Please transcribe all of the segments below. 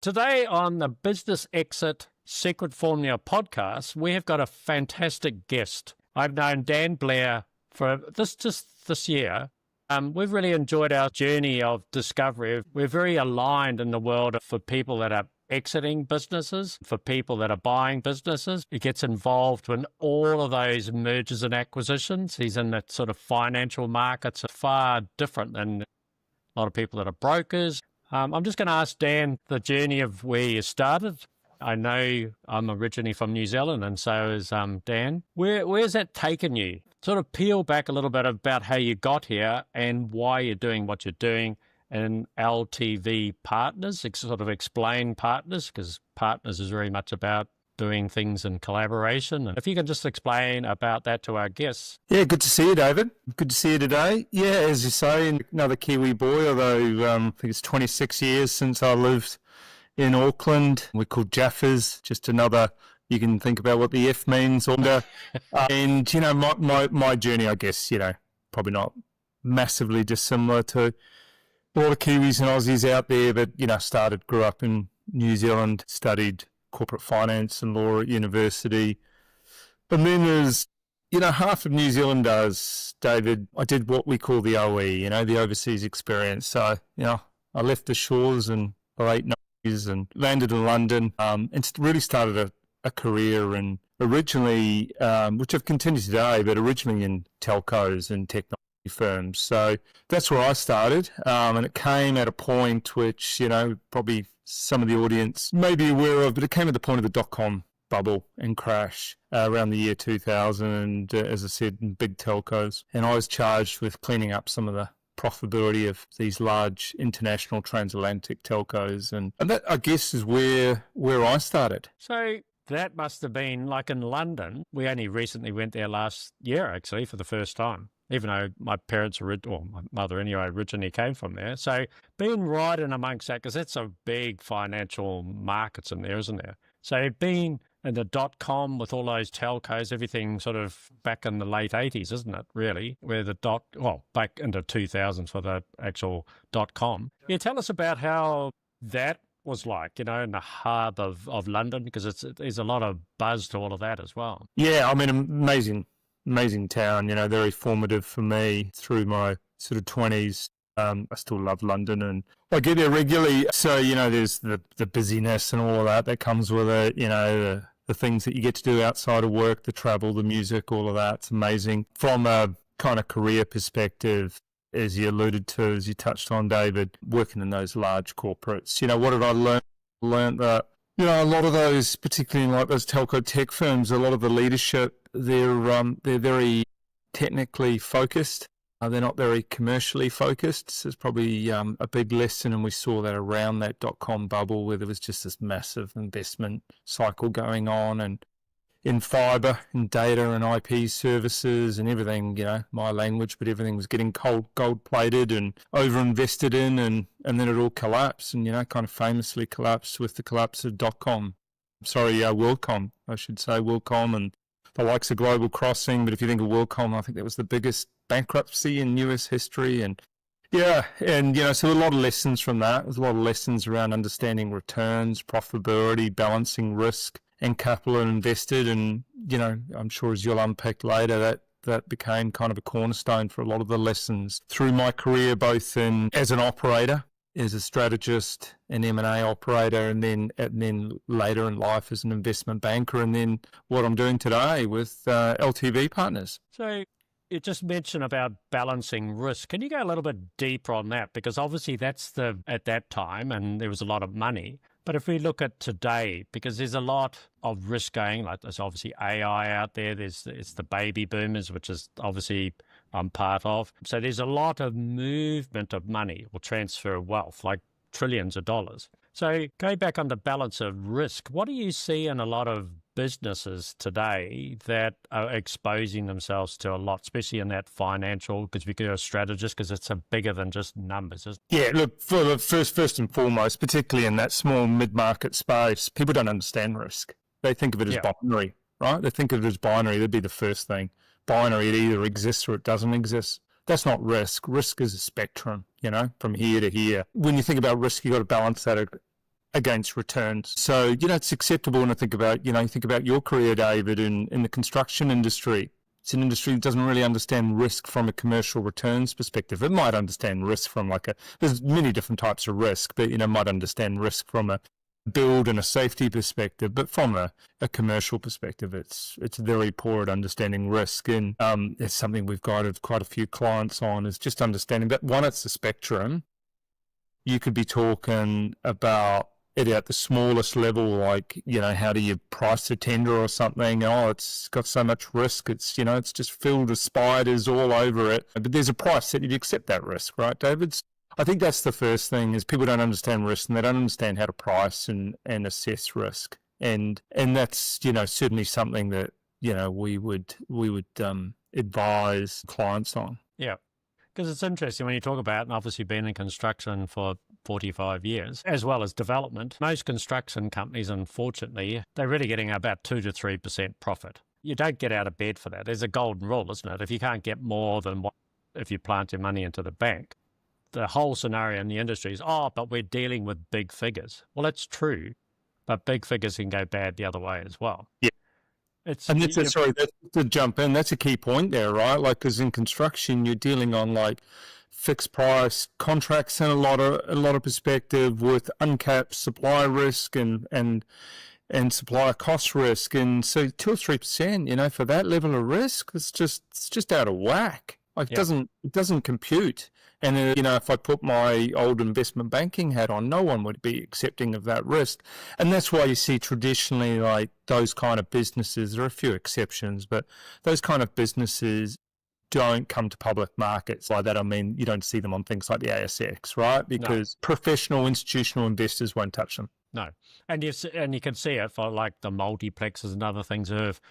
Today on the Business Exit Secret Formula podcast, we have got a fantastic guest. I've known Dan Blair for this year. We've really enjoyed our journey of discovery. We're very aligned in the world for people that are exiting businesses, for people that are buying businesses. He gets involved in all of those mergers and acquisitions. He's in that sort of financial markets, far different than a lot of people that are brokers. I'm just going to ask Dan the journey of where you started. I know I'm originally from New Zealand, and so is Dan. Where's that taken you? Sort of peel back a little bit about how you got here and why you're doing what you're doing in LTV Partners. Sort of explain Partners, because Partners is very much about doing things in collaboration. And if you can just explain about that to our guests. Yeah, good to see you, David. Good to see you today. Yeah, as you say, another Kiwi boy, although I think it's 26 years since I lived in Auckland. We're called Jaffers, just another, you can think about what the F means. And, you know, my journey, I guess, probably not massively dissimilar to a lot of Kiwis and Aussies out there, but, grew up in New Zealand, studied corporate finance and law at university. And then as, half of New Zealand does, David, I did what we call the OE, the overseas experience. So, I left the shores in the late 90s and landed in London and really started a career and originally, which I've continued today, but originally in telcos and technology firms. So that's where I started. And it came at a point which, probably some of the audience may be aware of, but it came at the point of the dot-com bubble and crash around the year 2000, and as I said, in big telcos. And I was charged with cleaning up some of the profitability of these large international transatlantic telcos. And that, I guess, is where I started. So that must have been like in London. We only recently went there last year, actually, for the first time, even though my parents, or my mother anyway, originally came from there. So being right in amongst that, because that's a big financial markets in there, isn't there? So being in the dot-com with all those telcos, everything sort of back in the late 80s, isn't it, really? Where back into 2000s for the actual dot-com. Yeah, tell us about how that was like, in the heart of London, because there's a lot of buzz to all of that as well. Yeah, I mean, amazing town, very formative for me through my sort of 20s. I still love London and I get there regularly. So, there's the busyness and all of that comes with it, the things that you get to do outside of work, the travel, the music, all of that. It's amazing. From a kind of career perspective, as you alluded to, as you touched on, David, working in those large corporates, what did I learn? Learned that, a lot of those, particularly in like those telco tech firms, a lot of the leadership, they're very technically focused. They're not very commercially focused. So it's probably a big lesson, and we saw that around that dot-com bubble where there was just this massive investment cycle going on, and in fibre and data and IP services and everything, my language, but everything was getting gold-plated and over-invested in, and then it all collapsed and, kind of famously collapsed with the collapse of WorldCom, I should say, WorldCom and the likes of Global Crossing. But if you think of WorldCom, I think that was the biggest bankruptcy in US history. And yeah, and, so a lot of lessons from that. There's a lot of lessons around understanding returns, profitability, balancing risk and capital invested. And, I'm sure as you'll unpack later, that became kind of a cornerstone for a lot of the lessons through my career, both as an operator, as a strategist, an M&A operator, and then later in life as an investment banker, and then what I'm doing today with LTV Partners. So you just mentioned about balancing risk. Can you go a little bit deeper on that? Because obviously that's at that time, and there was a lot of money. But if we look at today, because there's a lot of risk going, like there's obviously AI out there, it's the baby boomers, which is obviously I'm part of. So there's a lot of movement of money or transfer of wealth, like trillions of dollars. So go back on the balance of risk. What do you see in a lot of businesses today that are exposing themselves to a lot, especially in that financial, because we go a strategist, because it's a bigger than just numbers, isn't it? Yeah, look, for the first and foremost, particularly in that small mid-market space, people don't understand risk. They think of it as binary, right? They think of it as binary. That'd be the first thing. Binary, it either exists or it doesn't exist. That's not risk. Risk is a spectrum, from here to here. When you think about risk, you've got to balance that against returns. So, it's acceptable when I think about, you think about your career, David, in the construction industry. It's an industry that doesn't really understand risk from a commercial returns perspective. It might understand risk from there's many different types of risk, but, might understand risk from a build and a safety perspective, but from a commercial perspective, it's very poor at understanding risk. And it's something we've guided quite a few clients on, is just understanding that, one, it's the spectrum. You could be talking about it at the smallest level, like, how do you price a tender or something? Oh, it's got so much risk. It's, it's just filled with spiders all over it. But there's a price that you'd accept that risk, right, David? I think that's the first thing, is people don't understand risk, and they don't understand how to price and assess risk. And that's, certainly something that, we would advise clients on. Yeah. Because it's interesting when you talk about, and obviously been in construction for 45 years, as well as development, most construction companies, unfortunately, they're really getting about 2 to 3% profit. You don't get out of bed for that. There's a golden rule, isn't it? If you can't get more than what, if you plant your money into the bank, the whole scenario in the industry is, but we're dealing with big figures. Well, that's true, but big figures can go bad the other way as well. Yeah. That's to jump in, that's a key point there, right? Like, because in construction, you're dealing on fixed price contracts in a lot of perspective, with uncapped supply risk and supplier cost risk. And so 2 or 3%, for that level of risk, it's just out of whack. It doesn't compute. And, if I put my old investment banking hat on, no one would be accepting of that risk. And that's why you see traditionally, those kind of businesses, there are a few exceptions, but those kind of businesses don't come to public markets. By that, I mean, you don't see them on things like the ASX, right? Because professional institutional investors won't touch them. No. And you can see it for the multiplexes and other things who have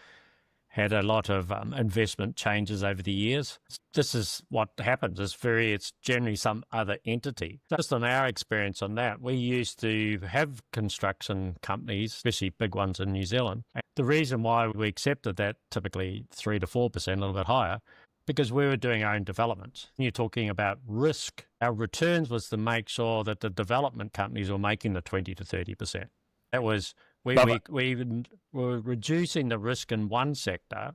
had a lot of investment changes over the years. This is what happens. It's generally some other entity. Just on our experience on that, we used to have construction companies, especially big ones in New Zealand. And the reason why we accepted that, typically 3 to 4%, a little bit higher, because we were doing our own developments. You're talking about risk. Our returns was to make sure that the development companies were making the 20 to 30%. That was... We were reducing the risk in one sector,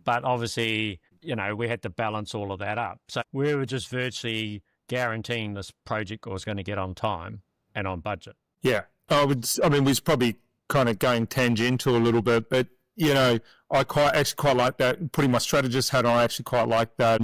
but obviously, we had to balance all of that up. So we were just virtually guaranteeing this project was going to get on time and on budget. Yeah. We was probably kind of going tangential a little bit, but, I actually quite like that. Putting my strategist hat on, I actually quite like that.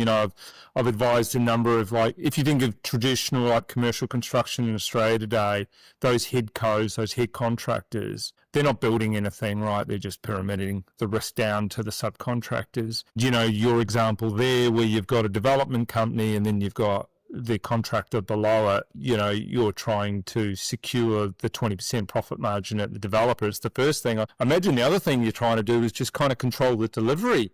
I've advised a number of, if you think of traditional commercial construction in Australia today, those head cos, those head contractors, they're not building anything, right? They're just pyramiding the risk down to the subcontractors. Your example there, where you've got a development company and then you've got the contractor below it, you're trying to secure the 20% profit margin at the developer. It's the first thing. I imagine the other thing you're trying to do is just kind of control the delivery,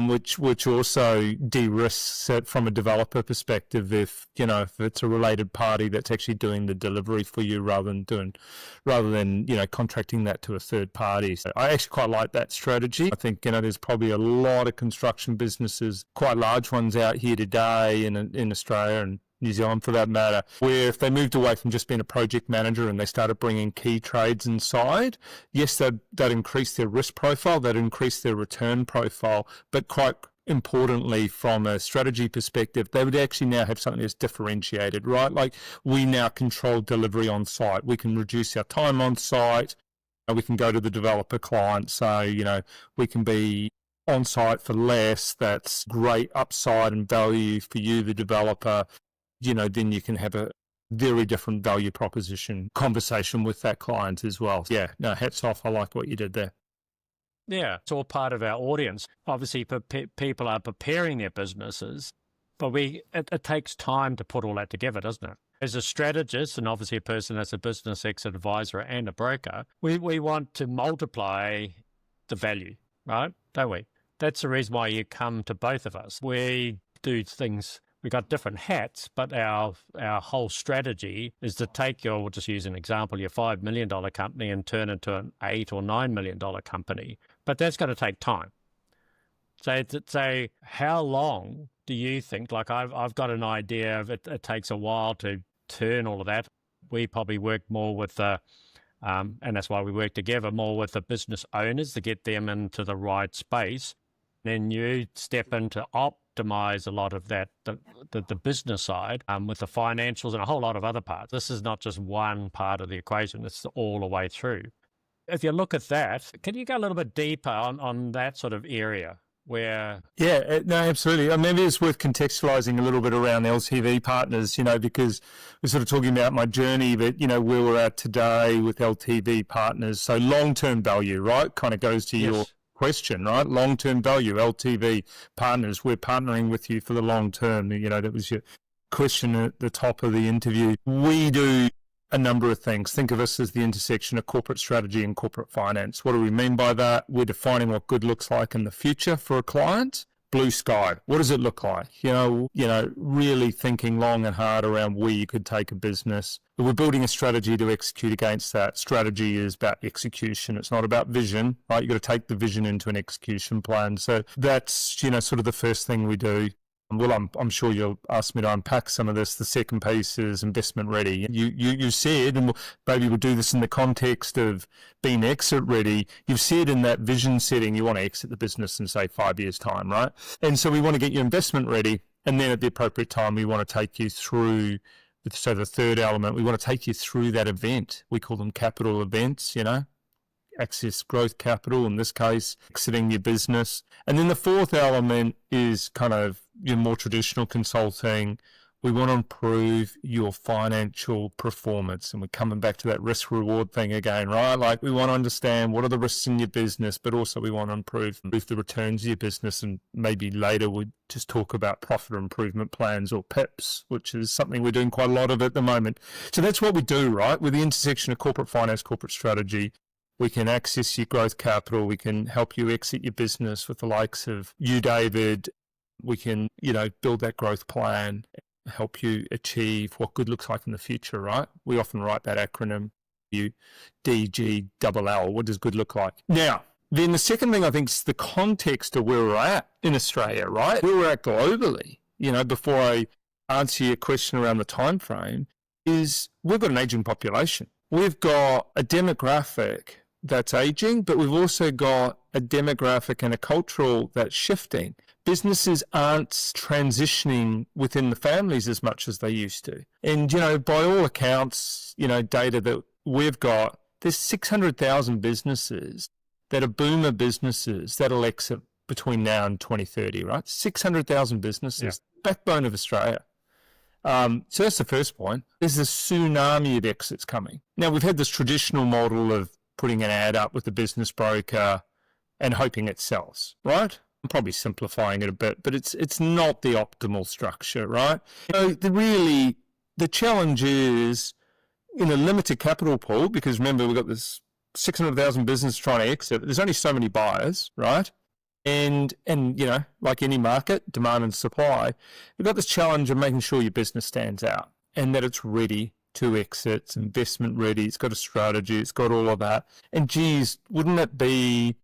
which also de-risks it from a developer perspective if it's a related party that's actually doing the delivery for you rather than contracting that to a third party. So I actually quite like that strategy. I think there's probably a lot of construction businesses, quite large ones out here today in Australia and New Zealand for that matter, where if they moved away from just being a project manager and they started bringing key trades inside, yes, they'd increase their risk profile, they'd increase their return profile, but quite importantly, from a strategy perspective, they would actually now have something that's differentiated, right? We now control delivery on site. We can reduce our time on site. We can go to the developer client. So, we can be on site for less. That's great upside and value for you, the developer. Then you can have a very different value proposition conversation with that client as well. Yeah, no, hats off. I like what you did there. Yeah, it's all part of our audience. Obviously, people are preparing their businesses, but it takes time to put all that together, doesn't it? As a strategist, and obviously a person that's a business exit advisor and a broker, we want to multiply the value, right? Don't we? That's the reason why you come to both of us. We do things... We've got different hats, but our whole strategy is to take we'll just use an example, your $5 million company and turn it into an $8 or $9 million company. But that's going to take time. So how long do you think, I've got an idea of it takes a while to turn all of that. we probably work more with the, and that's why we work together, more with the business owners to get them into the right space. Then you step in to optimize a lot of that, the business side, with the financials and a whole lot of other parts. This is not just one part of the equation, it's all the way through. If you look at that, can you go a little bit deeper on that sort of area where... Yeah, no, absolutely. Maybe it's worth contextualizing a little bit around LTV Partners, because we're sort of talking about my journey, but, where we're at today with LTV Partners. So long-term value, right? Kind of goes to your question, right? Long-term value, LTV Partners. We're partnering with you for the long term. That was your question at the top of the interview. We do a number of things. Think of us as the intersection of corporate strategy and corporate finance. What do we mean by that? We're defining what good looks like in the future for a client. Blue sky. What does it look like? Really thinking long and hard around where you could take a business. But we're building a strategy to execute against that. Strategy is about execution. It's not about vision, right? You've got to take the vision into an execution plan. So that's, sort of the first thing we do. Well, I'm sure you'll ask me to unpack some of this. The second piece is investment ready. You said, and maybe we'll do this in the context of being exit ready. You've said in that vision setting, you want to exit the business in, say, 5 years' time, right? And so we want to get you investment ready. And then at the appropriate time, we want to take you through. So the third element, we want to take you through that event. We call them capital events, access growth capital, in this case, exiting your business. And then the fourth element is kind of your more traditional consulting. We want to improve your financial performance. And we're coming back to that risk reward thing again, right? Like we want to understand what are the risks in your business, but also we want to improve the returns of your business. And maybe later we'll just talk about profit improvement plans or PIPs, which is something we're doing quite a lot of at the moment. So that's what we do, right? With the intersection of corporate finance, corporate strategy. We can access your growth capital. We can help you exit your business with the likes of you, David. We can, build that growth plan, help you achieve what good looks like in the future, right? We often write that acronym, DGLL. What does good look like? Now, then the second thing I think is the context of where we're at in Australia, right? Where we're at globally, before I answer your question around the time frame, is we've got an aging population. We've got a demographic that's aging, but we've also got a demographic and a cultural that's shifting. Businesses aren't transitioning within the families as much as they used to. And, by all accounts, data that we've got, there's 600,000 businesses that are boomer businesses that'll exit between now and 2030, right? 600,000 businesses, backbone of Australia. So that's the first point. There's a tsunami of exits coming. Now, we've had this traditional model of putting an ad up with the business broker and hoping it sells, right? I'm probably simplifying it a bit, but it's not the optimal structure, right? So the challenge is in a limited capital pool, because remember, we've got this 600,000 business trying to exit. There's only so many buyers, right? And like any market, demand and supply, you've got this challenge of making sure your business stands out and that it's ready to exit, it's investment ready, it's got a strategy, it's got all of that. And geez, wouldn't it be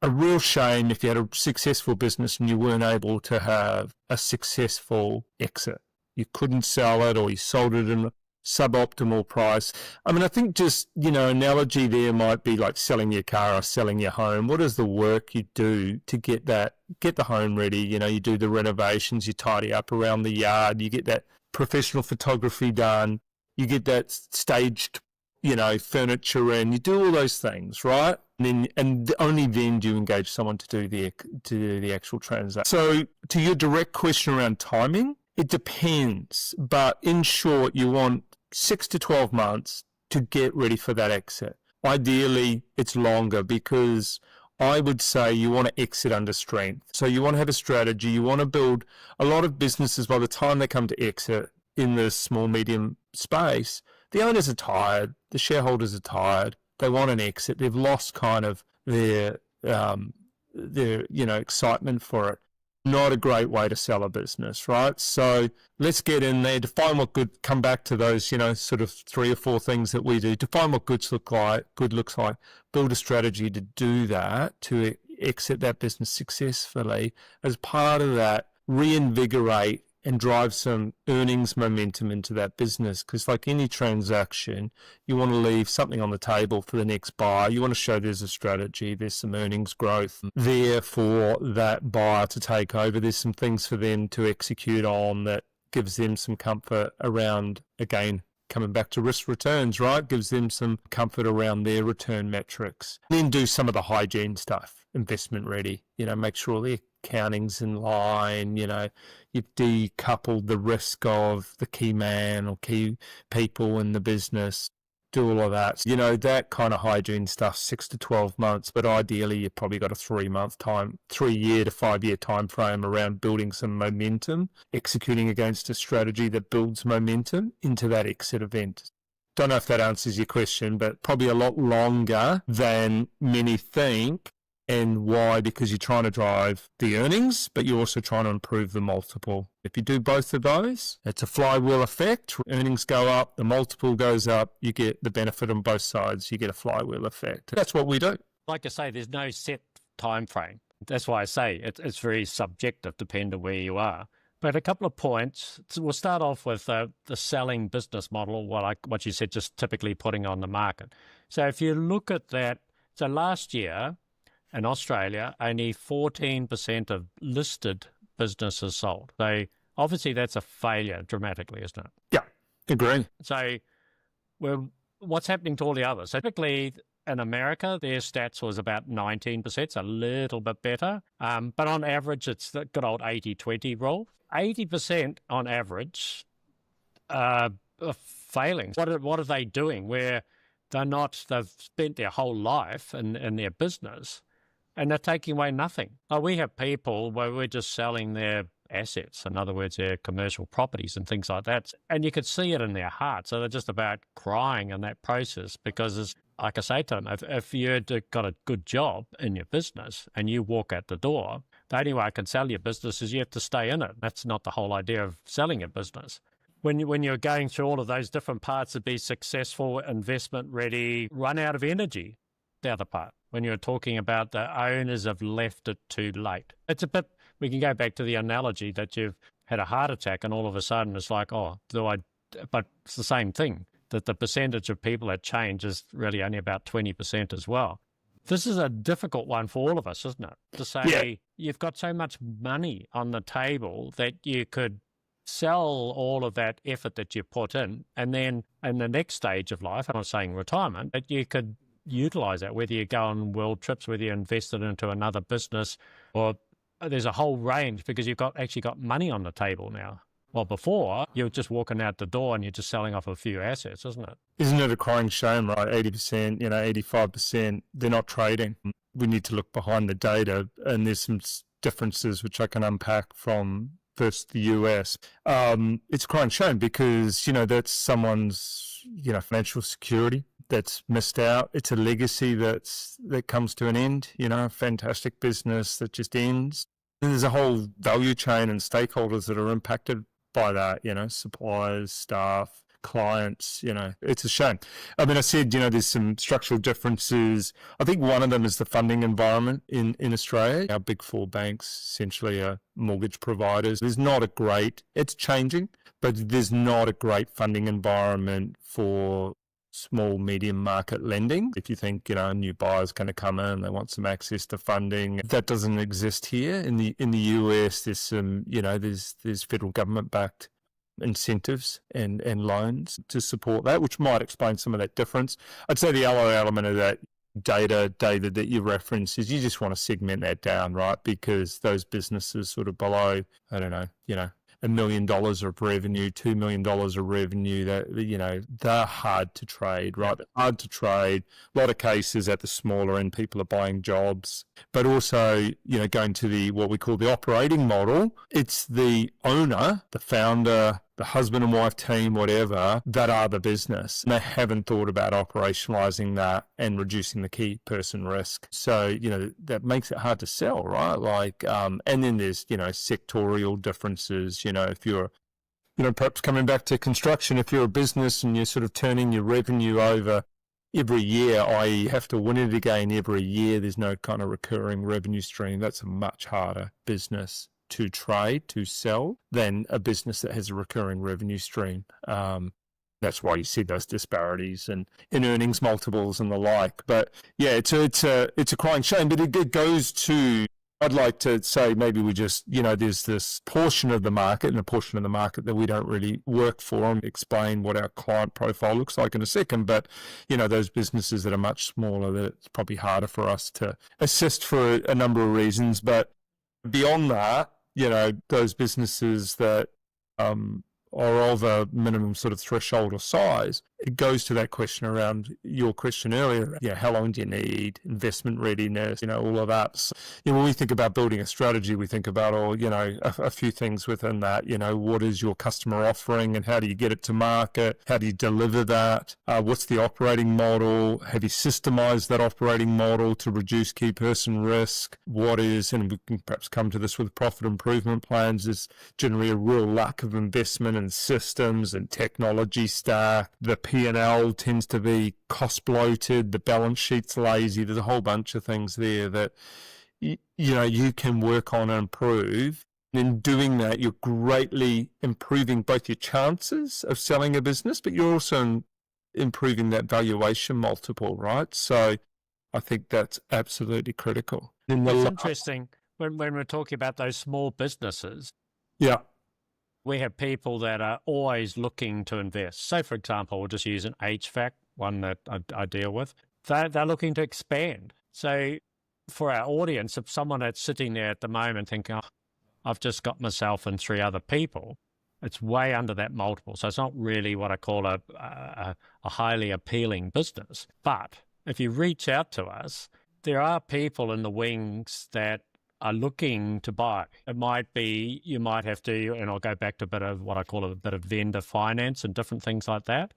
a real shame if you had a successful business and you weren't able to have a successful exit? You couldn't sell it, or you sold it in a suboptimal price. I mean, I think just, analogy there might be like selling your car or selling your home. What is the work you do to get the home ready? You do the renovations, you tidy up around the yard, you get that professional photography done, you get that staged, furniture in, you do all those things, right? And only then do you engage someone to do the actual transaction. So to your direct question around timing, it depends, but in short, you want 6 to 12 months to get ready for that exit. Ideally, it's longer, because I would say you want to exit under strength. So you want to have a strategy. You want to build a lot of businesses. By the time they come to exit in the small, medium space, the owners are tired. The shareholders are tired. They want an exit. They've lost kind of their excitement for it. Not a great way to sell a business, right? So let's get in there, define what good, come back to those, sort of 3 or 4 things that we do, define what good looks like, build a strategy to do that, to exit that business successfully. As part of that, reinvigorate and drive some earnings momentum into that business. Because like any transaction, you want to leave something on the table for the next buyer. You want to show there's a strategy, there's some earnings growth there for that buyer to take over. There's some things for them to execute on that gives them some comfort around, again, coming back to risk returns, right? Gives them some comfort around their return metrics. Then do some of the hygiene stuff, investment ready, make sure the accounting's in line, you've decoupled the risk of the key man or key people in the business. Do all of that. That kind of hygiene stuff, 6 to 12 months, but ideally you've probably got a 3-year to 5-year time frame around building some momentum, executing against a strategy that builds momentum into that exit event. Don't know if that answers your question, but probably a lot longer than many think. And why? Because you're trying to drive the earnings, but you're also trying to improve the multiple. If you do both of those, it's a flywheel effect. Earnings go up, the multiple goes up, you get the benefit on both sides, you get a flywheel effect. That's what we do. Like I say, there's no set time frame. That's why I say it's very subjective, depending on where you are. But a couple of points. So we'll start off with the selling business model, what you said, just typically putting on the market. So if you look at that, so last year, in Australia, only 14% of listed businesses sold. So obviously that's a failure dramatically, isn't it? Yeah, agree. So what's happening to all the others? So typically in America, their stats was about 19%, so a little bit better. But on average, it's the good old 80-20 rule. 80% on average are failing. What are they doing where they've spent their whole life in their business, and they're taking away nothing? We have people where we're just selling their assets, in other words, their commercial properties and things like that. And you could see it in their heart. So they're just about crying in that process because, it's, like I say to them, if you've got a good job in your business and you walk out the door, the only way I can sell your business is you have to stay in it. That's not the whole idea of selling a business. When you're going through all of those different parts to be successful, investment ready, run out of energy, the other part. When you're talking about the owners have left it too late. It's a bit, we can go back to the analogy that you've had a heart attack and all of a sudden it's like, but it's the same thing, that the percentage of people that change is really only about 20% as well. This is a difficult one for all of us, isn't it? To say, You've got so much money on the table that you could sell all of that effort that you put in, and then in the next stage of life, I'm not saying retirement, but you could utilize that, whether you go on world trips, whether you invest it into another business, or there's a whole range because you've actually got money on the table now. Well, before, you're just walking out the door and you're just selling off a few assets, isn't it? Isn't it a crying shame, right? 80%, 85%, they're not trading. We need to look behind the data, and there's some differences which I can unpack from first the US. It's a crying shame because, that's someone's, financial security that's missed out. It's a legacy that comes to an end, a fantastic business that just ends. And there's a whole value chain and stakeholders that are impacted by that, suppliers, staff, clients, it's a shame. I mean, I said, there's some structural differences. I think one of them is the funding environment in Australia. Our big four banks essentially are mortgage providers. It's changing, but there's not a great funding environment for small, medium market lending. If you think, a new buyer's going to come in, they want some access to funding. That doesn't exist here. In the US, there's some, there's federal government backed incentives and loans to support that, which might explain some of that difference. I'd say the other element of that data, David, that you referenced is you just want to segment that down, right? Because those businesses sort of below, I don't know, $1 million of revenue, $2 million of revenue, that, they're hard to trade, right? Hard to trade. A lot of cases at the smaller end, people are buying jobs, but also, going to what we call the operating model, it's the owner, the founder, the husband and wife team, whatever, that are the business. And they haven't thought about operationalizing that and reducing the key person risk. So, that makes it hard to sell, right? And then there's, sectorial differences, if you're, perhaps coming back to construction, if you're a business and you're sort of turning your revenue over every year, i.e. you have to win it again every year, there's no kind of recurring revenue stream. That's a much harder business to trade, to sell, than a business that has a recurring revenue stream. That's why you see those disparities in earnings multiples and the like. But yeah, it's a crying shame. But it goes to, I'd like to say maybe we just, there's this portion of the market and a portion of the market that we don't really work for, and explain what our client profile looks like in a second. But, those businesses that are much smaller, that it's probably harder for us to assist for a number of reasons. But beyond that, those businesses that are of a minimum sort of threshold or size, it goes to that question around your question earlier. How long do you need? Investment readiness, all of that. So, when we think about building a strategy, we think about a few things within that. What is your customer offering and how do you get it to market? How do you deliver that? What's the operating model? Have you systemized that operating model to reduce key person risk? What is, and we can perhaps come to this with profit improvement plans, is generally a real lack of investment in systems and technology stack. The P&L tends to be cost bloated, the balance sheet's lazy. There's a whole bunch of things there that you can work on and improve. And in doing that, you're greatly improving both your chances of selling a business, but you're also improving that valuation multiple, right? So I think that's absolutely critical. It's interesting when we're talking about those small businesses. Yeah. We have people that are always looking to invest. So, for example, we'll just use an HVAC, one that I deal with. They're looking to expand. So for our audience, if someone that's sitting there at the moment thinking, oh, I've just got myself and 3 other people, it's way under that multiple. So it's not really what I call a highly appealing business. But if you reach out to us, there are people in the wings that are looking to buy. It might be, you might have to, and I'll go back to a bit of what I call a bit of vendor finance and different things like that.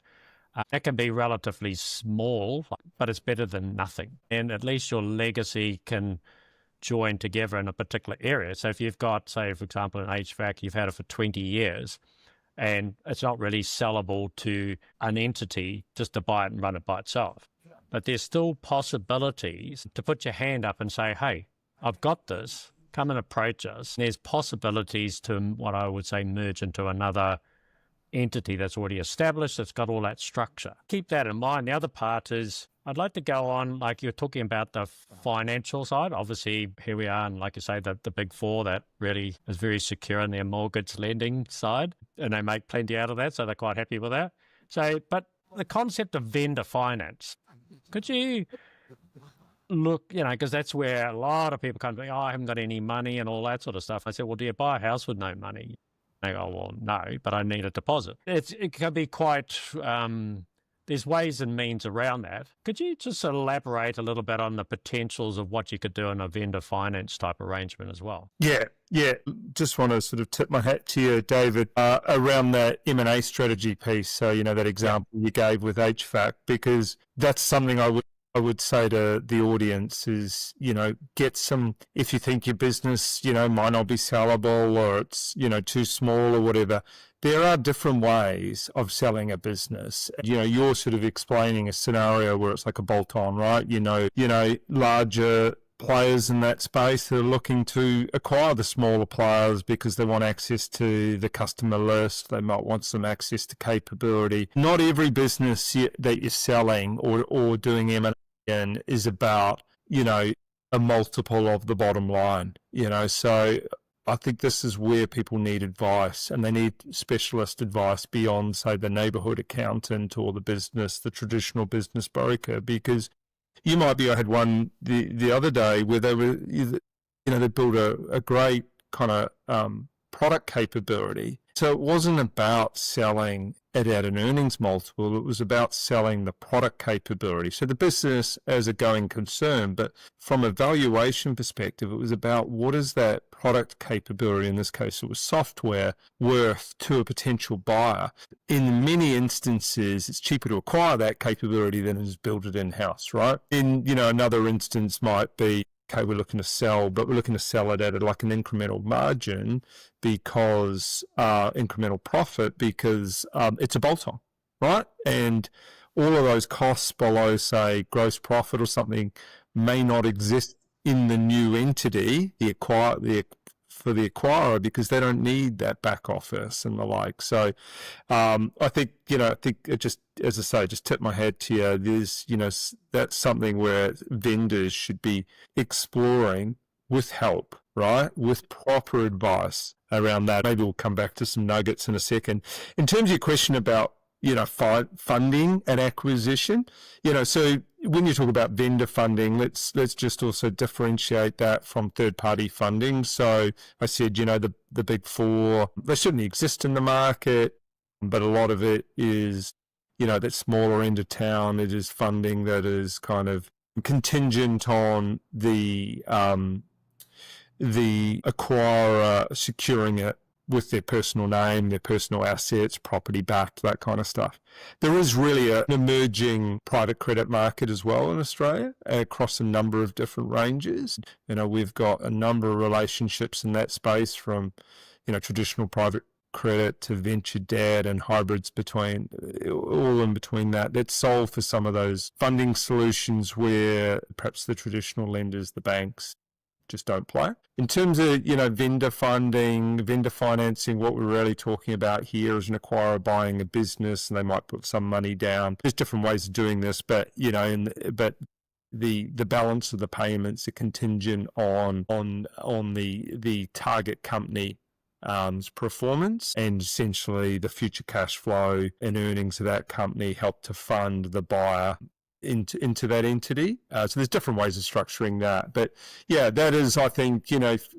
That can be relatively small, but it's better than nothing. And at least your legacy can join together in a particular area. So if you've got, say, for example, an HVAC, you've had it for 20 years, and it's not really sellable to an entity just to buy it and run it by itself. But there's still possibilities to put your hand up and say, hey, I've got this, come and approach us. There's possibilities to what I would say merge into another entity that's already established, that's got all that structure. Keep that in mind. The other part is I'd like to go on, like you're talking about the financial side. Obviously, here we are, and like you say, the big 4 that really is very secure in their mortgage lending side, and they make plenty out of that, so they're quite happy with that. So, but the concept of vendor finance, could you look, because that's where a lot of people come to me, I haven't got any money and all that sort of stuff. I said, well, do you buy a house with no money? They go, well, no, but I need a deposit. It can be quite, there's ways and means around that. Could you just elaborate a little bit on the potentials of what you could do in a vendor finance type arrangement as well? Yeah. Just want to sort of tip my hat to you, David, around that M&A strategy piece. So, that example you gave with HVAC, because that's something I would say to the audience is, get some, if you think your business, might not be sellable or it's, too small or whatever, there are different ways of selling a business. You're sort of explaining a scenario where it's like a bolt-on, right? Larger players in that space that are looking to acquire the smaller players because they want access to the customer list. They might want some access to capability. Not every business that you're selling or doing M&A in is about, a multiple of the bottom line, so I think this is where people need advice, and they need specialist advice beyond, say, the neighborhood accountant or the traditional business broker, because you might be, I had one the other day where they were, they built a great kind of product capability. So it wasn't about selling it at an earnings multiple, it was about selling the product capability. So the business as a going concern, but from a valuation perspective, it was about what is that product capability, in this case it was software, worth to a potential buyer. In many instances, it's cheaper to acquire that capability than it is build it in-house, right? In, another instance might be, okay, we're looking to sell, but we're looking to sell it at like an incremental margin because incremental profit because it's a bolt-on, right? And all of those costs below, say, gross profit or something may not exist in the new entity, the for the acquirer because they don't need that back office and the like. So I think it just, as I say, just tip my hat to you. There's, that's something where vendors should be exploring with help, right? With proper advice around that. Maybe we'll come back to some nuggets in a second. In terms of your question about, funding and acquisition, so when you talk about vendor funding, let's just also differentiate that from third-party funding. So I said, the big four, they certainly exist in the market, but a lot of it is, that smaller end of town. It is funding that is kind of contingent on the acquirer securing it with their personal name, their personal assets, property backed, that kind of stuff. There is really an emerging private credit market as well in Australia across a number of different ranges. We've got a number of relationships in that space from, traditional private credit to venture debt and hybrids all in between that solve for some of those funding solutions where perhaps the traditional lenders, the banks, just don't play. In terms of, vendor funding, vendor financing, what we're really talking about here is an acquirer buying a business and they might put some money down. There's different ways of doing this, but, but the balance of the payments are contingent on the target company performance, and essentially the future cash flow and earnings of that company help to fund the buyer into that entity. So there's different ways of structuring that. But yeah, that is, I think,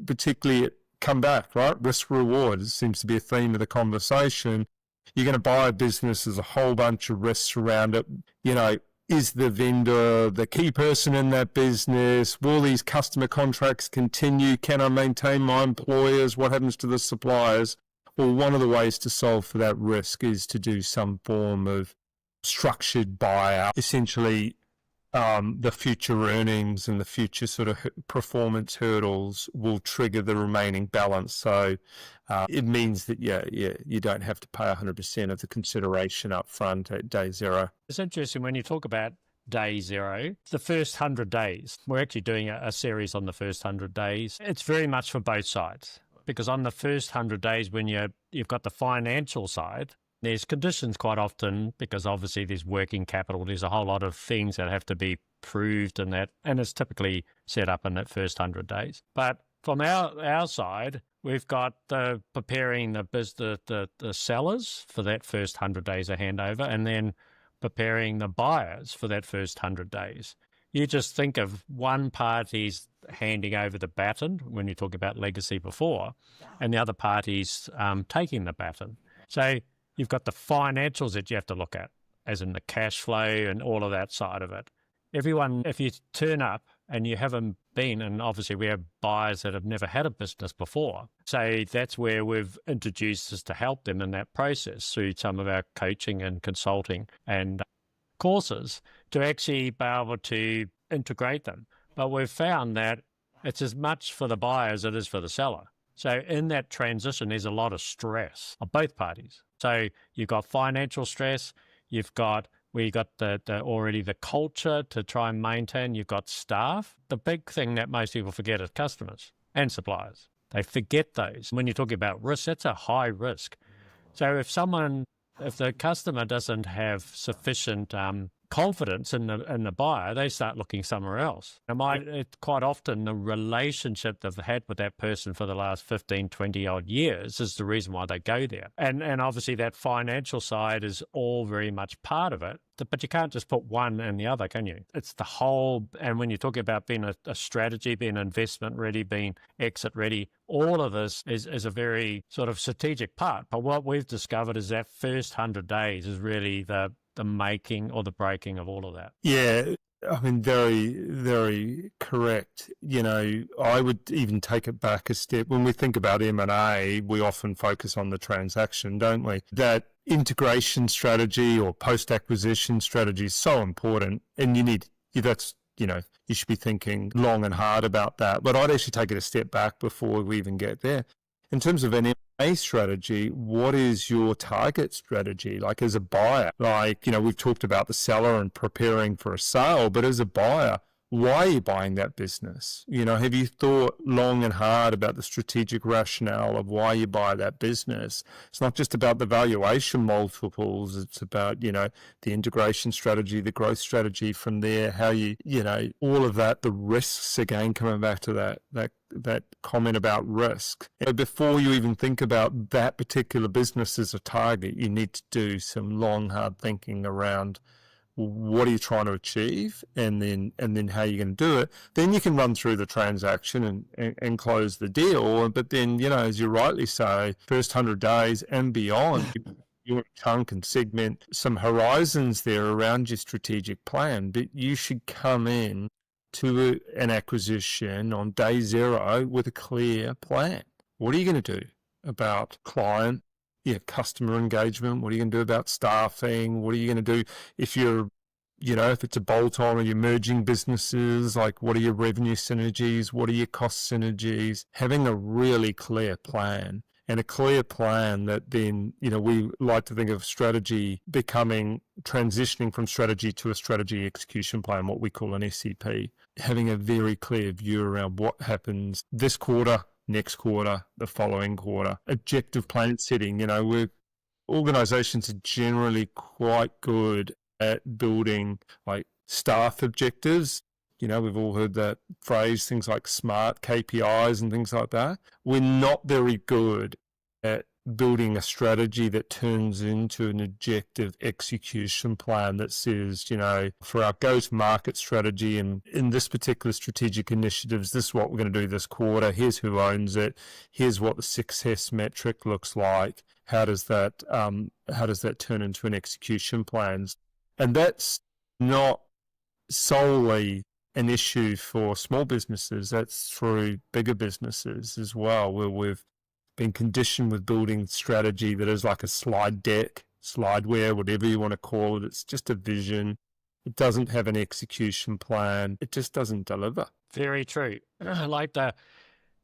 particularly come back, right? Risk reward seems to be a theme of the conversation. You're going to buy a business, there's a whole bunch of risks around it. Is the vendor the key person in that business? Will these customer contracts continue? Can I maintain my employers? What happens to the suppliers? Well, one of the ways to solve for that risk is to do some form of structured buyout. Essentially, the future earnings and the future sort of performance hurdles will trigger the remaining balance. So it means that, you don't have to pay 100% of the consideration up front at day zero. It's interesting when you talk about day zero, the first 100 days. We're actually doing a series on the first 100 days. It's very much for both sides, because on the first 100 days, when you've got the financial side, there's conditions quite often, because obviously there's working capital. There's a whole lot of things that have to be proved and it's typically set up in that first 100 days. But from our side, we've got preparing the sellers for that first 100 days of handover, and then preparing the buyers for that first 100 days. You just think of one party's handing over the baton when you talk about legacy before, and the other party's taking the baton. So you've got the financials that you have to look at, as in the cash flow and all of that side of it. Everyone, if you turn up and you haven't been, and obviously we have buyers that have never had a business before, so that's where we've introduced us to help them in that process through some of our coaching and consulting and courses to actually be able to integrate them. But we've found that it's as much for the buyer as it is for the seller. So in that transition, there's a lot of stress on both parties. So you've got financial stress, you've got already the culture to try and maintain, you've got staff. The big thing that most people forget is customers and suppliers. They forget those. When you're talking about risk, that's a high risk. So if the customer doesn't have sufficient confidence in the buyer, they start looking somewhere else. It's quite often the relationship they've had with that person for the last 15, 20 odd years is the reason why they go there. And obviously that financial side is all very much part of it, but you can't just put one and the other, can you? It's the whole, and when you're talking about being a strategy, being investment ready, being exit ready, all of this is a very sort of strategic part. But what we've discovered is that first 100 days is really the making or the breaking of all of that. Yeah, I mean, very, very correct. I would even take it back a step. When we think about M&A, we often focus on the transaction, don't we? That integration strategy or post-acquisition strategy is so important, and you should be thinking long and hard about that. But I'd actually take it a step back before we even get there. In terms of an M&A strategy, what is your target strategy? Like as a buyer, we've talked about the seller and preparing for a sale, but as a buyer, why are you buying that business? Have you thought long and hard about the strategic rationale of why you buy that business? It's not just about the valuation multiples. It's about, the integration strategy, the growth strategy from there, how all of that, the risks, again, coming back to that comment about risk. Before you even think about that particular business as a target, you need to do some long, hard thinking around what are you trying to achieve, and then how you're going to do it. Then you can run through the transaction and close the deal. But then, as you rightly say, first 100 days and beyond, you want to chunk and segment some horizons there around your strategic plan. But you should come in to an acquisition on day zero with a clear plan. What are you going to do about client, customer engagement? What are you going to do about staffing? What are you going to do if you're, if it's a bolt-on or you're merging businesses? Like, what are your revenue synergies? What are your cost synergies? Having a really clear plan, and a clear plan that then, we like to think of strategy transitioning from strategy to a strategy execution plan, what we call an SEP. Having a very clear view around what happens this quarter, next quarter, the following quarter. Objective plan setting, organizations are generally quite good at building like staff objectives. We've all heard that phrase, things like SMART KPIs and things like that. We're not very good at building a strategy that turns into an objective execution plan that says, for our go-to-market strategy and in this particular strategic initiatives, this is what we're going to do this quarter. Here's who owns it. Here's what the success metric looks like. How does that turn into an execution plan? And that's not solely an issue for small businesses. That's through bigger businesses as well, where we've been conditioned with building strategy that is like a slide deck, slideware, whatever you want to call it. It's just a vision. It doesn't have an execution plan. It just doesn't deliver. Very true. Like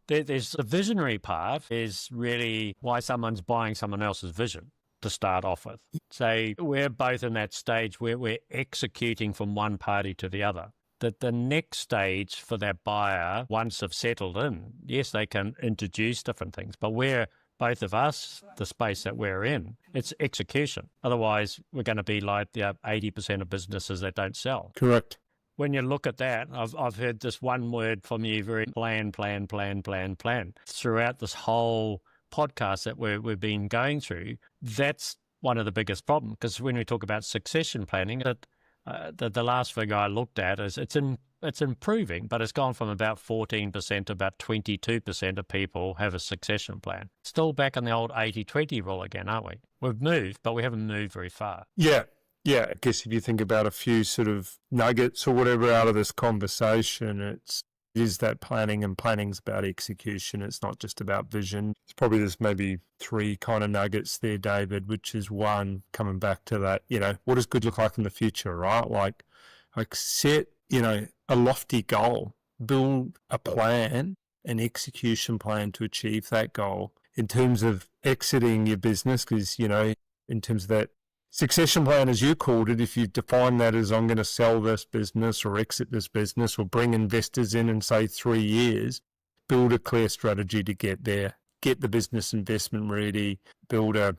there's the visionary part is really why someone's buying someone else's vision to start off with. So we're both in that stage where we're executing from one party to the other. That the next stage for that buyer, once they've settled in, yes, they can introduce different things, but we're, both of us, the space that we're in, it's execution. Otherwise, we're going to be like the 80% of businesses that don't sell. Correct. When you look at that, I've heard this one word from you, very plan. Throughout this whole podcast that we've been going through, that's one of the biggest problems, because when we talk about succession planning, the last figure I looked at is it's improving, but it's gone from about 14% to about 22% of people have a succession plan. Still back in the old 80-20 rule again, aren't we? We've moved, but we haven't moved very far. Yeah. I guess if you think about a few sort of nuggets or whatever out of this conversation, it is that planning, and planning's about execution. It's not just about vision. It's probably there's maybe three kind of nuggets there, David, which is one, coming back to that, what does good look like in the future, right? Like set, a lofty goal, build a plan, an execution plan to achieve that goal in terms of exiting your business. Because, in terms of that succession plan, as you called it, if you define that as I'm going to sell this business or exit this business or bring investors in in, say, 3 years, build a clear strategy to get there, get the business investment ready, build a,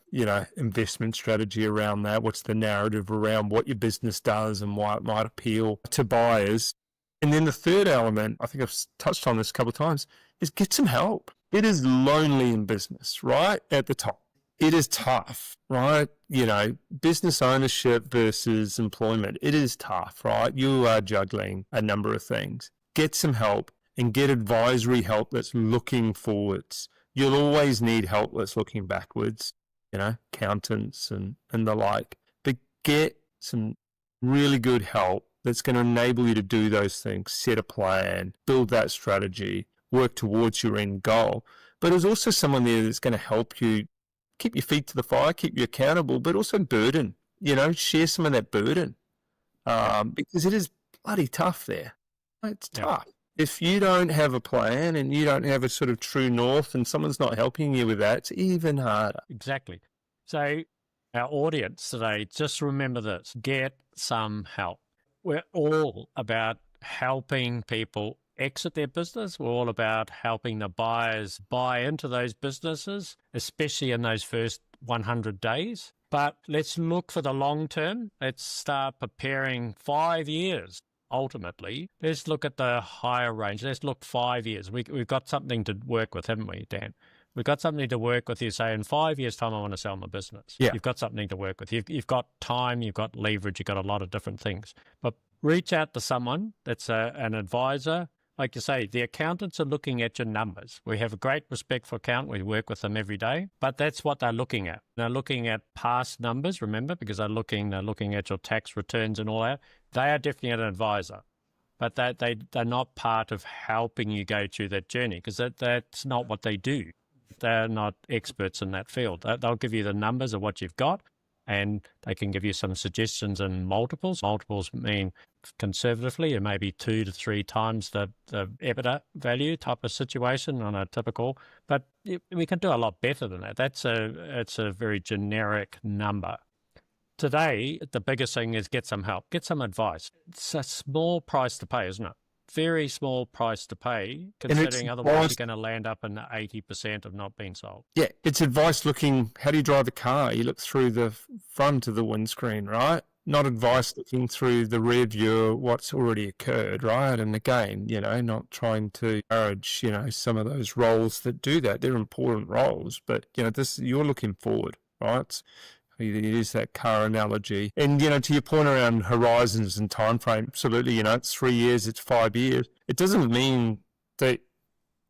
investment strategy around that. What's the narrative around what your business does and why it might appeal to buyers? And then the third element, I think I've touched on this a couple of times, is get some help. It is lonely in business, right? At the top. It is tough, right? Business ownership versus employment. It is tough, right? You are juggling a number of things. Get some help and get advisory help that's looking forwards. You'll always need help that's looking backwards, accountants and the like. But get some really good help that's going to enable you to do those things, set a plan, build that strategy, work towards your end goal. But there's also someone there that's going to help you keep your feet to the fire, keep you accountable, but also burden, share some of that burden, because it is bloody tough there. It's tough. If you don't have a plan and you don't have a sort of true north and someone's not helping you with that, it's even harder. Exactly. So our audience today, just remember this, get some help. We're all about helping people exit their business. We're all about helping the buyers buy into those businesses, especially in those first 100 days. But let's look for the long term. Let's start preparing 5 years. Ultimately, let's look at the higher range. Let's look 5 years. We've got something to work with, haven't we, Dan? We've got something to work with. You say, in 5 years' time, I want to sell my business. Yeah. You've got something to work with. You've got time, you've got leverage, you've got a lot of different things. But reach out to someone that's an advisor. Like you say, the accountants are looking at your numbers. We have a great respect for accountants. We work with them every day, but that's what they're looking at. They're looking at past numbers, remember, because they're looking at your tax returns and all that. They are definitely an advisor, but they're not part of helping you go through that journey, because that's not what they do. They're not experts in that field. They'll give you the numbers of what you've got, and they can give you some suggestions in multiples. Multiples mean, conservatively, it may be 2 to 3 times the EBITDA value type of situation on a typical, but we can do a lot better than that. It's a very generic number. Today, the biggest thing is get some help, get some advice. It's a small price to pay, isn't it? Very small price to pay, considering otherwise you're going to land up in 80% of not being sold. Yeah, it's advice looking, how do you drive a car? You look through the front of the windscreen, right? Not advice looking through the rear view, what's already occurred, right? And again, not trying to encourage, some of those roles that do that. They're important roles, but, you're looking forward, right? You use that car analogy. And, to your point around horizons and time frame, absolutely, it's 3 years, it's 5 years. It doesn't mean that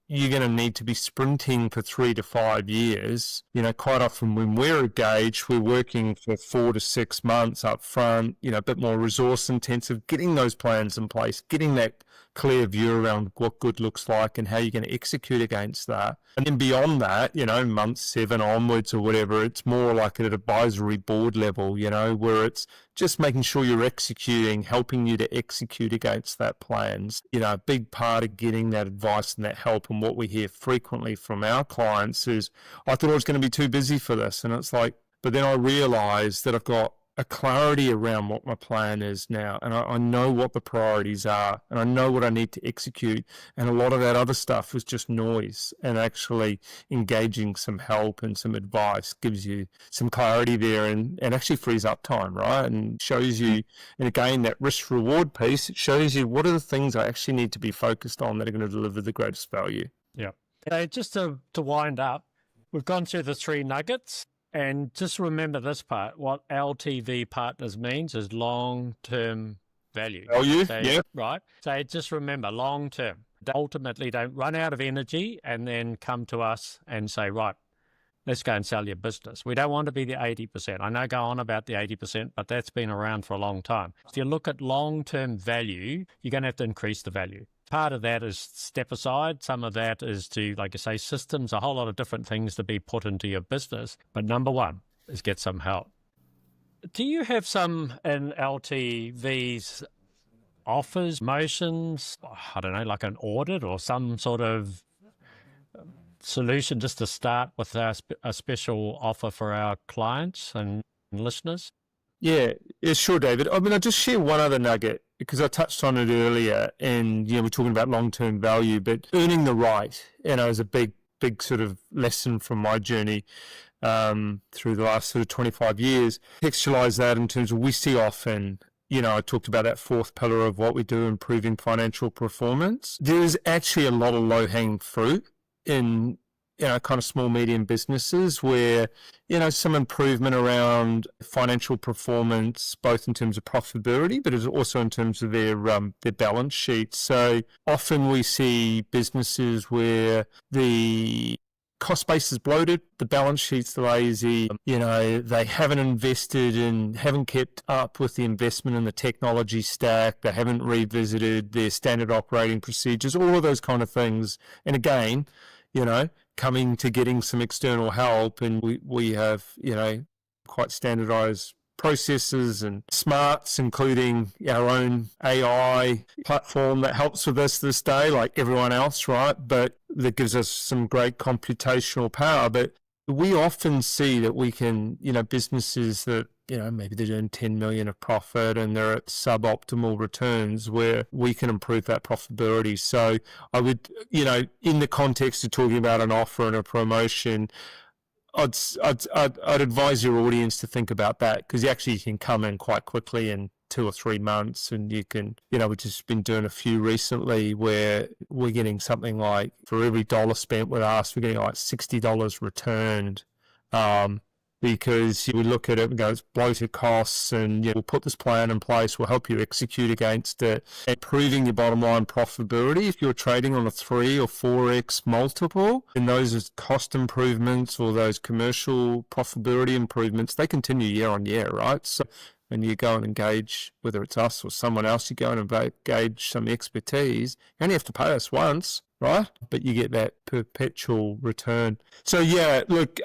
you're going to need to be sprinting for 3 to 5 years. Quite often when we're engaged, we're working for 4 to 6 months up front, a bit more resource intensive, getting those plans in place, getting that clear view around what good looks like and how you're going to execute against that. And then beyond that, month 7 onwards or whatever, it's more like at an advisory board level, where it's just making sure you're executing, helping you to execute against that plans. A big part of getting that advice and that help, and what we hear frequently from our clients is, I thought I was going to be too busy for this. And it's like, but then I realized that I've got a clarity around what my plan is now, and I know what the priorities are, and I know what I need to execute, and a lot of that other stuff was just noise, and actually engaging some help and some advice gives you some clarity there, and actually frees up time, right? And shows you, and again, that risk reward piece, it shows you what are the things I actually need to be focused on that are going to deliver the greatest value. Yeah. So just to wind up, we've gone through the 3 nuggets. And just remember this part, what LTV Partners means is long-term value. Value, yeah. Right? So just remember, long-term. Ultimately, don't run out of energy and then come to us and say, right, let's go and sell your business. We don't want to be the 80%. I know go on about the 80%, but that's been around for a long time. If you look at long-term value, you're going to have to increase the value. Part of that is step aside. Some of that is to, like I say, systems, a whole lot of different things to be put into your business. But number one is get some help. Do you have some in LTV's offers, motions, I don't know, like an audit or some sort of solution just to start with a special offer for our clients and listeners? Yeah, sure, David. I mean, I'll just share one other nugget because I touched on it earlier, and we're talking about long-term value, but earning the right, is a big sort of lesson from my journey through the last sort of 25 years. Textualize that in terms of, we see often, I talked about that 4th pillar of what we do, improving financial performance. There is actually a lot of low-hanging fruit in kind of small, medium businesses where, some improvement around financial performance, both in terms of profitability, but also in terms of their balance sheet. So often we see businesses where the cost base is bloated, the balance sheet's lazy, they haven't invested and haven't kept up with the investment in the technology stack, they haven't revisited their standard operating procedures, all of those kind of things. And again, coming to getting some external help, and we have, quite standardized processes and smarts, including our own AI platform that helps with this day, like everyone else, right? But that gives us some great computational power. But we often see that we can, businesses that maybe they're doing 10 million of profit and they're at suboptimal returns where we can improve that profitability. So I would, in the context of talking about an offer and a promotion, I'd advise your audience to think about that, because you actually can come in quite quickly in 2 or 3 months, and you can, we've just been doing a few recently where we're getting something like, for every dollar spent with us, we're getting like $60 returned. Because you would look at it and go, it's bloated costs, and we'll put this plan in place, we'll help you execute against it, improving your bottom line profitability. If you're trading on a 3 or 4x multiple, and those are cost improvements or those commercial profitability improvements, they continue year on year, right? So when you go and engage, whether it's us or someone else, you go and engage some expertise, you only have to pay us once, right? But you get that perpetual return. So look,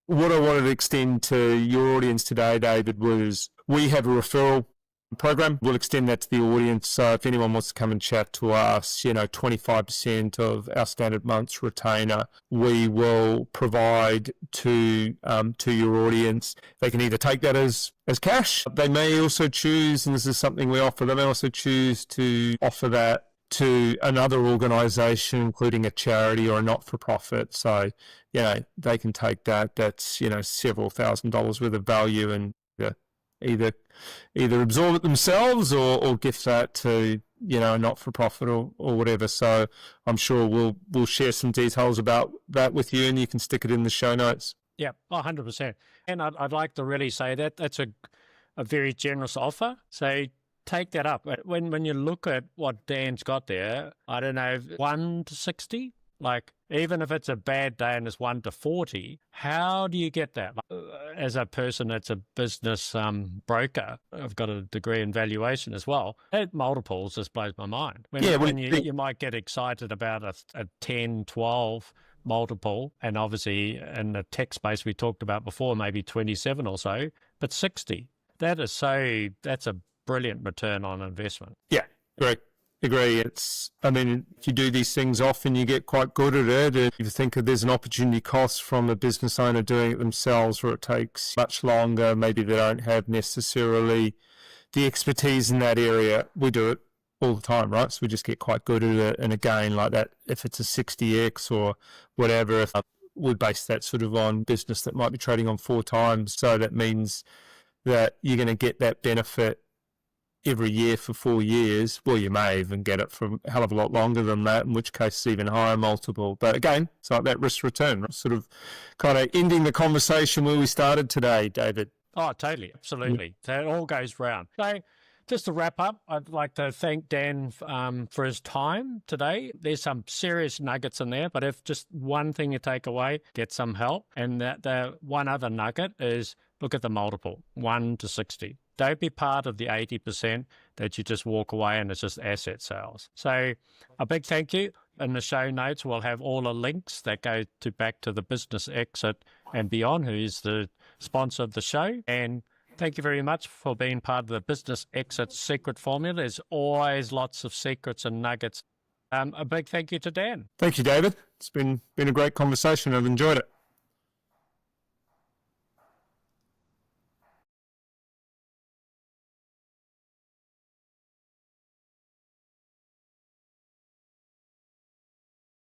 what I wanted to extend to your audience today, David, was we have a referral program. We'll extend that to the audience. So if anyone wants to come and chat to us, 25% of our standard month's retainer, we will provide to your audience. They can either take that as cash. They may also choose, and this is something we offer, they may also choose to offer that to another organisation, including a charity or a not-for-profit. So, they can take that. That's, several $1,000s worth of value, and either absorb it themselves or gift that to, a not-for-profit or whatever. So I'm sure we'll share some details about that with you, and you can stick it in the show notes. Yeah, 100%. And I'd like to really say that that's a very generous offer. So take that up. When you look at what Dan's got there, I don't know, 1 to 60, like even if it's a bad day and it's 1 to 40, how do you get that? As a person that's a business broker, I've got a degree in valuation as well. That multiples just blows my mind. When you might get excited about a 10, 12 multiple, and obviously in the tech space we talked about before, maybe 27 or so, but 60. That's a brilliant return on investment. Yeah, great. Agree. If you do these things often, you get quite good at it. And if you think there's an opportunity cost from a business owner doing it themselves, or it takes much longer, maybe they don't have necessarily the expertise in that area, we do it all the time, right? So we just get quite good at it. And again, like that, if it's a 60x or whatever, if we base that sort of on business that might be trading on 4 times. So that means that you're going to get that benefit every year for 4 years. Well, you may even get it for a hell of a lot longer than that, in which case it's even higher multiple. But again, it's like that risk return, sort of kind of ending the conversation where we started today, David. Oh, totally. Absolutely. So it all goes round. So just to wrap up, I'd like to thank Dan for his time today. There's some serious nuggets in there, but if just one thing you take away, get some help. And the one other nugget is look at the multiple, 1 to 60. Don't be part of the 80% that you just walk away and it's just asset sales. So a big thank you. In the show notes, we'll have all the links that go back to the Business Exit and Beyond, who is the sponsor of the show. And thank you very much for being part of the Business Exit Secret Formula. There's always lots of secrets and nuggets. A big thank you to Dan. Thank you, David. It's been a great conversation. I've enjoyed it.